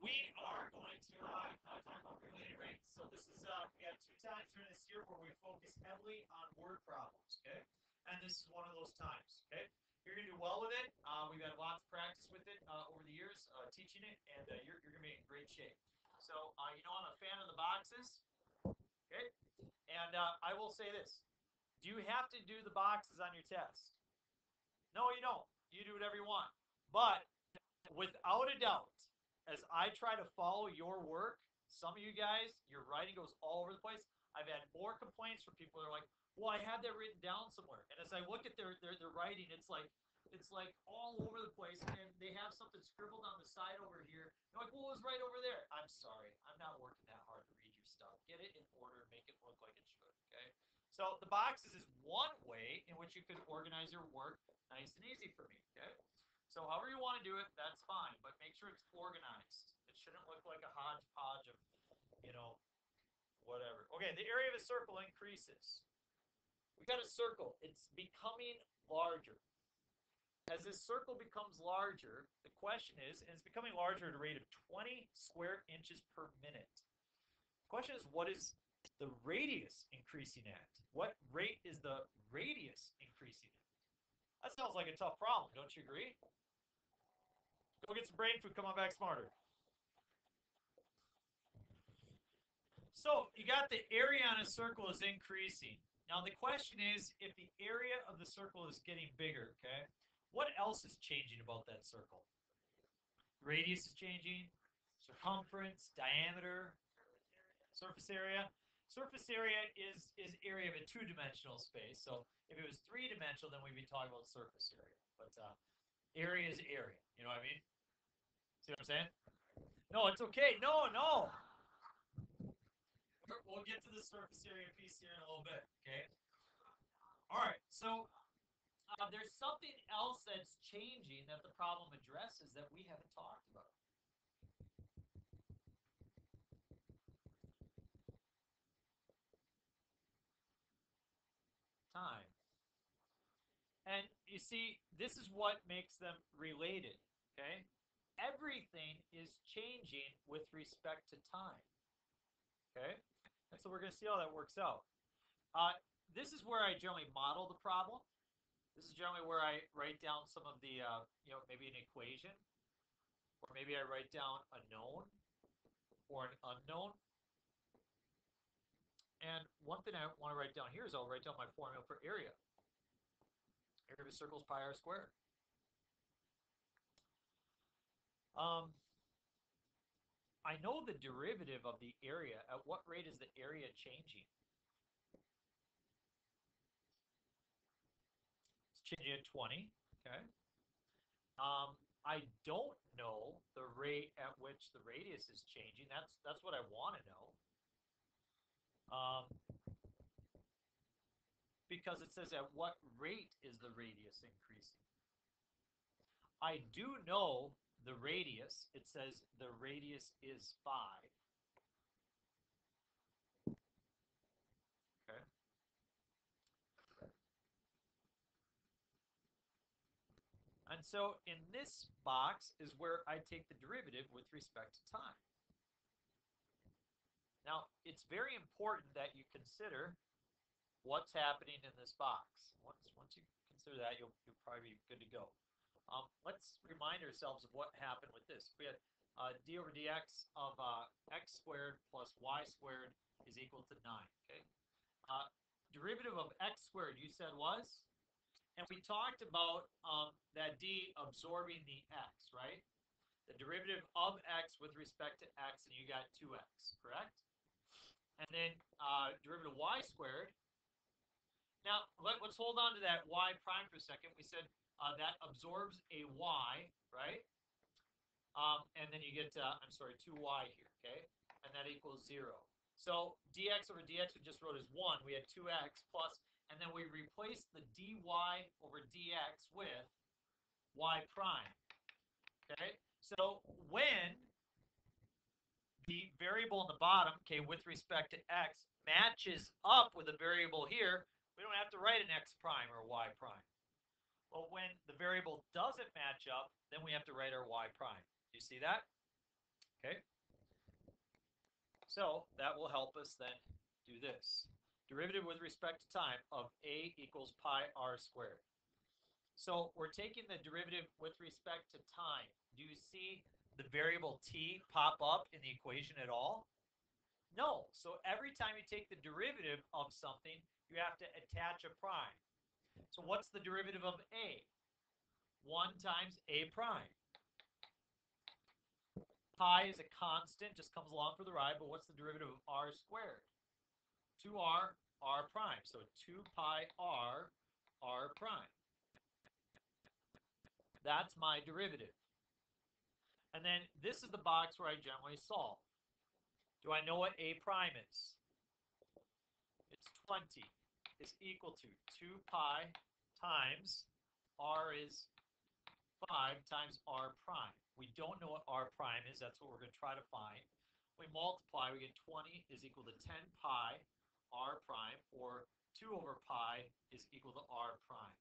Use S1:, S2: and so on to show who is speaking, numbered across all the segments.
S1: we are going to talk about related rates. So this is we have two times during this year where we focus heavily on word problems. Okay, and this is one of those times. Okay, you're gonna do well with it. We've had lots of practice with it over the years, teaching it, and you're gonna be in great shape. So you know I'm a fan of the boxes. Okay, and I will say this: do you have to do the boxes on your test? No, you don't. You do whatever you want. But without a doubt, as I try to follow your work, some of you guys, your writing goes all over the place. I've had more complaints from people that are like, "Well, I had that written down somewhere," and as I look at their writing, it's like all over the place, and they have something scribbled on the side over here. They're like, "Well, it was right over there." I'm sorry, I'm not working that hard to read your stuff. Get it in order, make it look like it should. Okay. So the boxes is one way in which you could organize your work nice and easy for me. Okay. So however you want to do it, that's fine, but make sure it's organized. It shouldn't look like a hodgepodge of, you know, whatever. Okay, the area of a circle increases. We got a circle. It's becoming larger. As this circle becomes larger, the question is, and it's becoming larger at a rate of 20 square inches per minute. The question is, what is the radius increasing at? What rate is the radius increasing at? That sounds like a tough problem, don't you agree? Go get some brain food. Come on back smarter. So you got the area on a circle is increasing. Now the question is, if the area of the circle is getting bigger, okay, what else is changing about that circle? Radius is changing, circumference, diameter, surface area. Surface area is area of a two-dimensional space. So if it was three-dimensional, then we'd be talking about surface area. But area is area. You know what I mean? See what I'm saying? No, it's okay. No, no. We'll get to the surface area piece here in a little bit. Okay. All right. So there's something else that's changing that the problem addresses that we haven't talked about. Time. And you see, this is what makes them related. Okay. Everything is changing with respect to time. Okay. And so we're going to see how that works out. This is where I generally model the problem. This is generally where I write down some of the, maybe an equation, or maybe I write down a known or an unknown. And one thing I want to write down here is I'll write down my formula for area. Area of a circle is pi r squared. I know the derivative of the area. At what rate is the area changing? It's changing at 20. Okay. I don't know the rate at which the radius is changing. That's what I want to know. Because it says at what rate is the radius increasing. I do know the radius. It says the radius is 5. Okay. And so in this box is where I take the derivative with respect to time. Now, it's very important that you consider what's happening in this box. Once you consider that, you'll probably be good to go. Let's remind ourselves of what happened with this. We had d over dx of x squared plus y squared is equal to 9. Okay. Derivative of x squared, you said was? And we talked about that d absorbing the x, right? The derivative of x with respect to x, and you got 2x, correct? And then derivative of y squared. Now, let's hold on to that y prime for a second. We said that absorbs a y, right? And then you get, 2y here, okay? And that equals 0. So dx over dx we just wrote as 1. We had 2x plus, and then we replaced the dy over dx with y prime, okay? So when the variable in the bottom, okay, with respect to x, matches up with a variable here, we don't have to write an x prime or y prime. But when the variable doesn't match up, then we have to write our y prime. Do you see that? Okay? So that will help us then do this. Derivative with respect to time of a equals pi r squared. So we're taking the derivative with respect to time. Do you see the variable t pop up in the equation at all? No. So every time you take the derivative of something, you have to attach a prime. So what's the derivative of a? 1 times a prime. Pi is a constant, just comes along for the ride, but what's the derivative of r squared? 2r, r prime. So 2 pi r, r prime. That's my derivative. And then this is the box where I generally solve. Do I know what a prime is? It's 20 is equal to 2 pi times r is 5 times r prime. We don't know what r prime is. That's what we're going to try to find. We multiply, we get 20 is equal to 10 pi r prime, or 2 over pi is equal to r prime.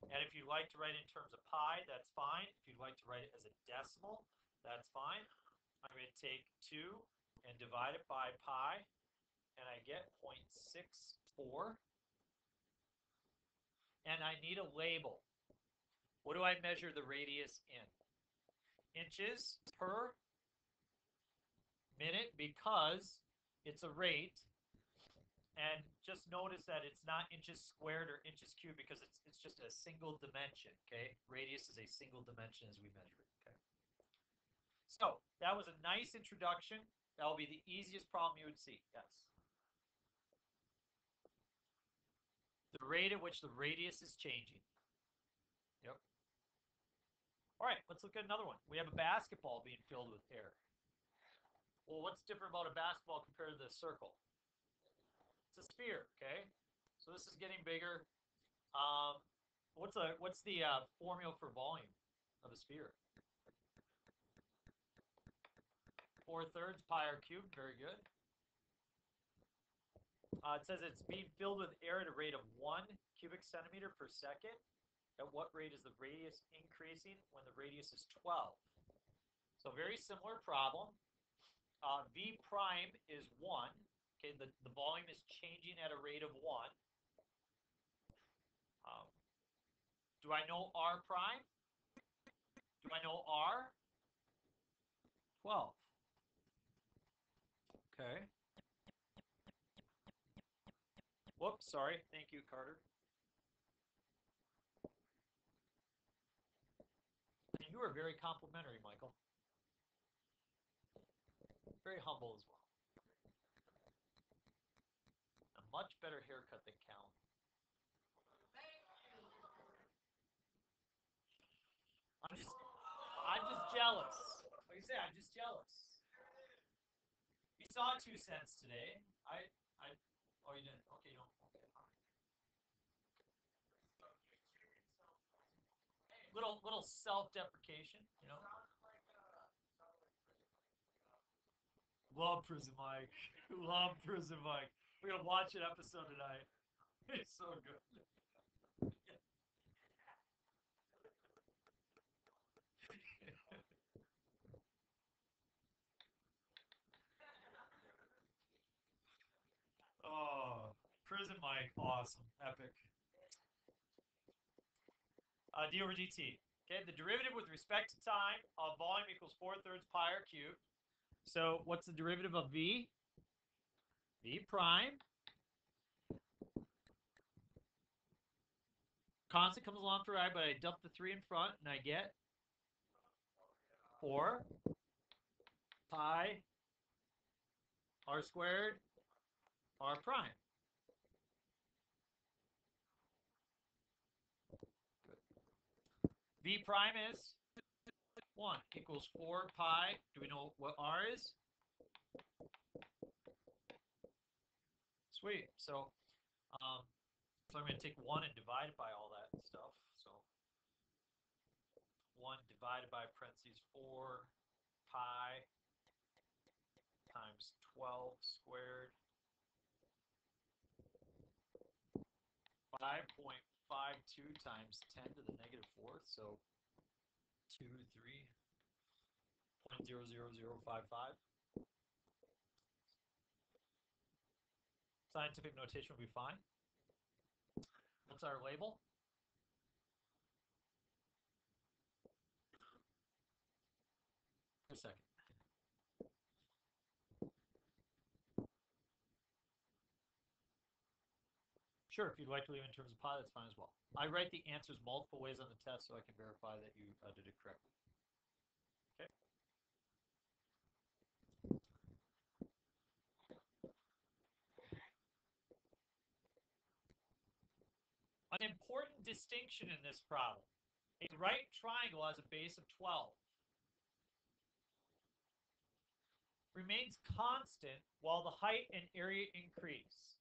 S1: And if you'd like to write it in terms of pi, that's fine. If you'd like to write it as a decimal, that's fine. I'm going to take 2 and divide it by pi, and I get 0.64. And I need a label. What do I measure the radius in? Inches per minute, because it's a rate. And just notice that it's not inches squared or inches cubed, because it's just a single dimension, okay? Radius is a single dimension as we measure it, okay? So that was a nice introduction. That will be the easiest problem you would see, yes. The rate at which the radius is changing. Yep. All right, let's look at another one. We have a basketball being filled with air. Well, what's different about a basketball compared to the circle? It's a sphere, okay? So this is getting bigger. What's the formula for volume of a sphere? 4/3 pi r cubed. Very good. It says it's being filled with air at a rate of 1 cubic centimeter per second. At what rate is the radius increasing when the radius is 12? So very similar problem. V prime is 1. Okay, the volume is changing at a rate of 1. Do I know r prime? Do I know r? 12. Okay. Whoops, sorry. Thank you, Carter. And you are very complimentary, Michael. Very humble as well. A much better haircut than Cal. I'm just jealous. Like I say, I'm just jealous. You saw 2 cents today. Oh, you didn't. Okay, no. Okay, all right. Little self-deprecation, you know. Love Prison Mike. Love Prison Mike. We're gonna watch an episode tonight. It's so good. Oh, Prison Mike, awesome, epic. D over dt. Okay, the derivative with respect to time of volume equals 4/3 pi r cubed. So what's the derivative of v? V prime. Constant comes along for I, but I dump the 3 in front, and I get 4 pi r squared r prime. V prime is 1 equals 4 pi. Do we know what r is? Sweet. So I'm going to take 1 and divide it by all that stuff. So 1 divided by parentheses 4 pi times 12 squared. 5.52 times 10 to the negative 4th. So 2, 3.0 0.00055. Scientific notation will be fine. What's our label? For a second. Sure, if you'd like to leave in terms of pi, that's fine as well. I write the answers multiple ways on the test so I can verify that you did it correctly. Okay. An important distinction in this problem. A right triangle has a base of 12. Remains constant while the height and area increase.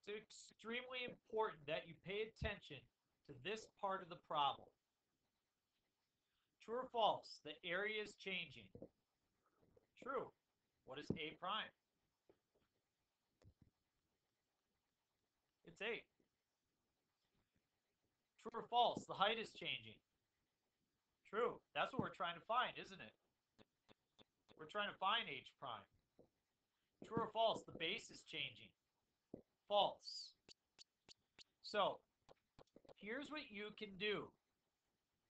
S1: It's extremely important that you pay attention to this part of the problem. True or false? The area is changing. True. What is A prime? It's 8. True or false? The height is changing. True. That's what we're trying to find, isn't it? We're trying to find H prime. True or false? The base is changing. False. So, here's what you can do.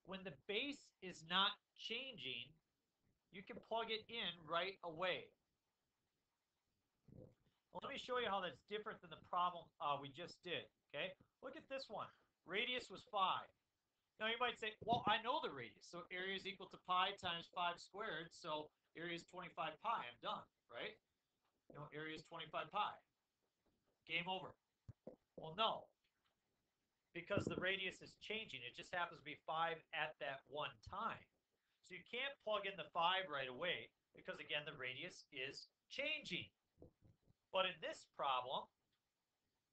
S1: When the base is not changing, you can plug it in right away. Well, let me show you how that's different than the problem we just did. Okay, look at this one. Radius was 5. Now you might say, well, I know the radius, so area is equal to pi times 5 squared, so area is 25 pi. I'm done, right? You know, area is 25 pi. Game over. Well, no, because the radius is changing. It just happens to be 5 at that one time. So you can't plug in the 5 right away because, again, the radius is changing. But in this problem,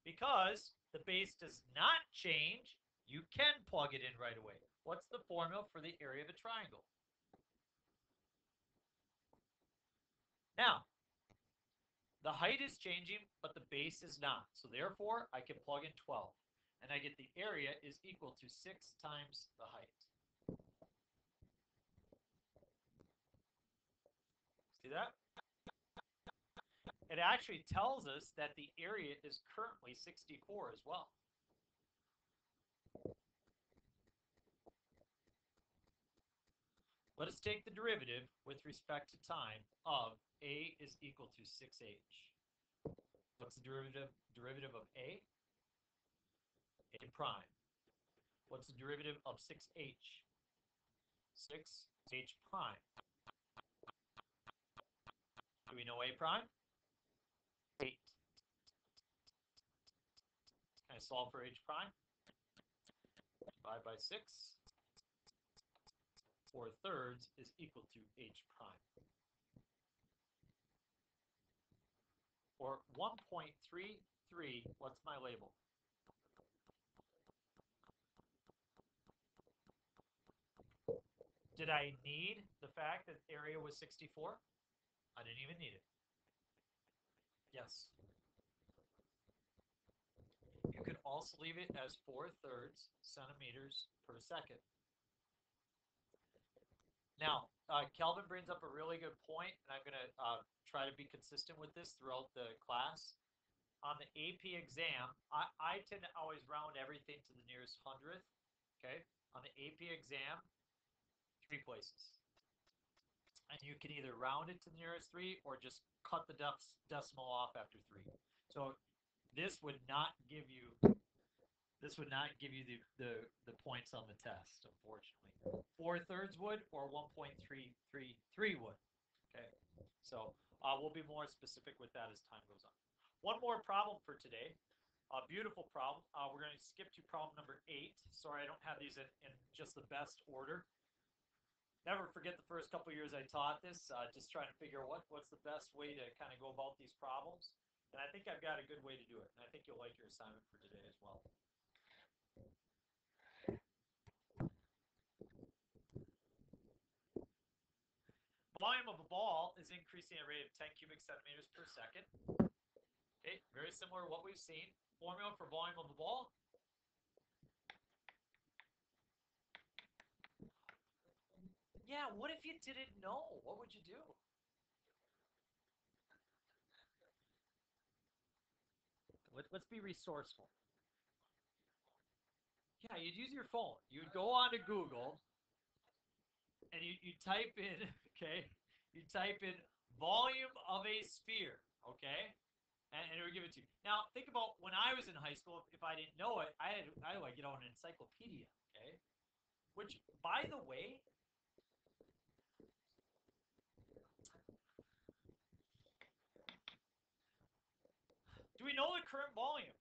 S1: because the base does not change, you can plug it in right away. What's the formula for the area of a triangle? Now, the height is changing, but the base is not. So therefore, I can plug in 12. And I get the area is equal to 6 times the height. See that? It actually tells us that the area is currently 64 as well. Let us take the derivative with respect to time of A is equal to 6h. What's the derivative of A? A prime. What's the derivative of 6h? 6h prime. Do we know A prime? 8. Can I solve for h prime? Divide by 6. 4/3 is equal to h prime. Or 1.33, what's my label? Did I need the fact that area was 64? I didn't even need it. Yes. You could also leave it as 4/3 centimeters per second. Now, Kelvin brings up a really good point, and I'm going to try to be consistent with this throughout the class. On the AP exam, I tend to always round everything to the nearest hundredth. Okay? On the AP exam, 3 places. And you can either round it to the nearest 3 or just cut the decimal off after 3. So this would not give you the points on the test, unfortunately. 4/3 would, or 1.333 would. Okay, so we'll be more specific with that as time goes on. One more problem for today. A beautiful problem. We're going to skip to problem number 8. Sorry, I don't have these in just the best order. Never forget the first couple years I taught this, just trying to figure out what's the best way to kind of go about these problems. And I think I've got a good way to do it. And I think you'll like your assignment for today as well. Volume of a ball is increasing at a rate of 10 cubic centimeters per second. Okay, very similar to what we've seen. Formula for volume of a ball. Yeah, what if you didn't know? What would you do? Let's be resourceful. Yeah, you'd use your phone. You'd go on to Google and you type in, okay, you type in volume of a sphere, okay, and it would give it to you. Now, think about when I was in high school. If I didn't know it, I had get out an encyclopedia, okay, which, by the way, do we know the current volume?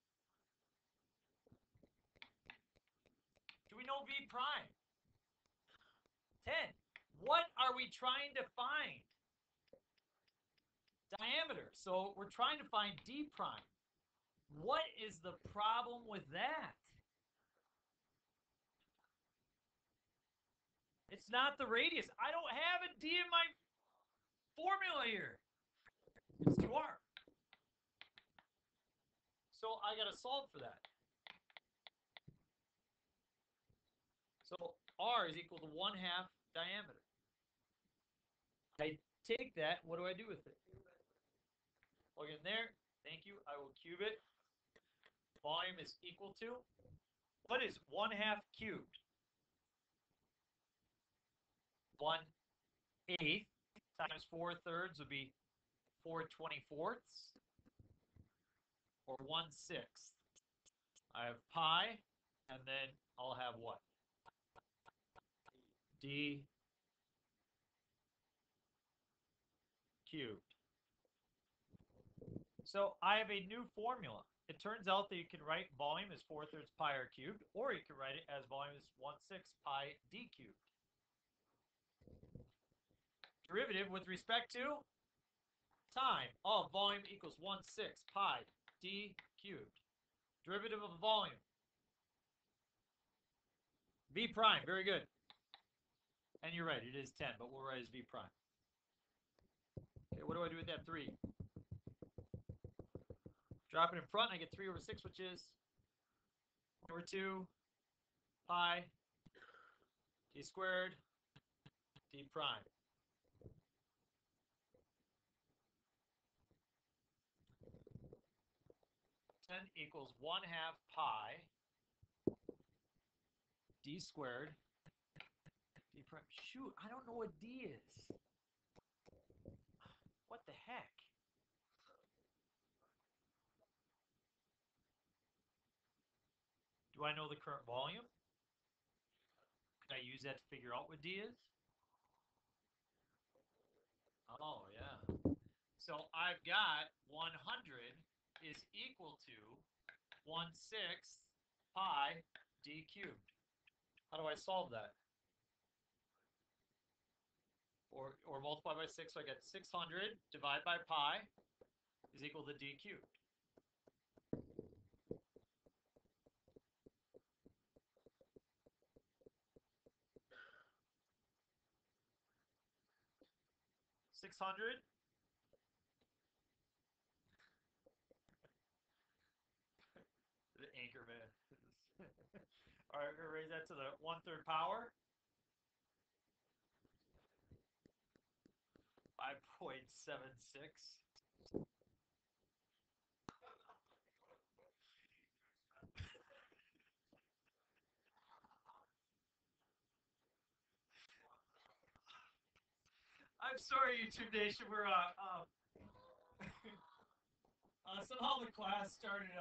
S1: Do we know V prime? 10. What are we trying to find? Diameter. So we're trying to find D prime. What is the problem with that? It's not the radius. I don't have a D in my formula here. It's 2R. So I got to solve for that. So R is equal to 1/2 diameter. I take that. What do I do with it? Plug in there. Thank you. I will cube it. Volume is equal to, what is 1/2 cubed? 1/8 times 4/3 would be 4/24, or 1/6. I have pi, and then I'll have what? D cubed. So I have a new formula. It turns out that you can write volume as 4/3 pi r cubed, or you can write it as volume as 1/6 pi d cubed. Derivative with respect to time of volume equals 1/6 pi d cubed. Derivative of volume. V prime, very good. And you're right, it is 10, but we'll write as V prime. Okay, what do I do with that 3? Drop it in front, and I get 3/6, which is 2 pi d squared d prime. 10 equals 1/2 pi d squared d prime. Shoot, I don't know what d is. What the heck? Do I know the current volume? Could I use that to figure out what d is? Oh, yeah. So I've got 100 is equal to 1/6 pi d cubed. How do I solve that? Or multiply by 6, so I get 600 divided by pi is equal to d cubed. $600. The Anchorman. All right, we're gonna raise that to the 1/3 power. 5.76. I'm sorry, YouTube Nation. We're somehow the class started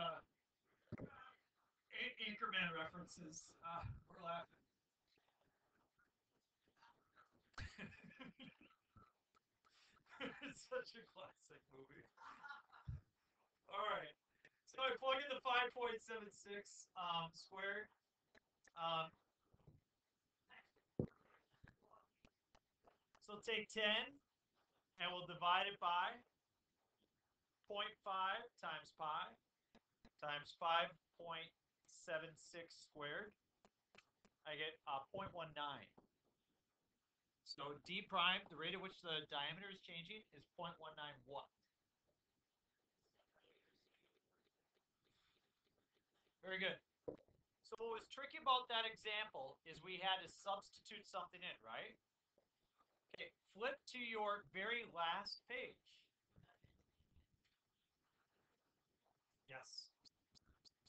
S1: Anchorman references. We're laughing. It's such a classic movie. All right. So I plug in the 5.76 squared. So take 10 and we'll divide it by 0.5 times pi times 5.76 squared. I get 0.19. So d prime, the rate at which the diameter is changing, is 0.19 what? Very good. So what was tricky about that example is we had to substitute something in, right? Okay, flip to your very last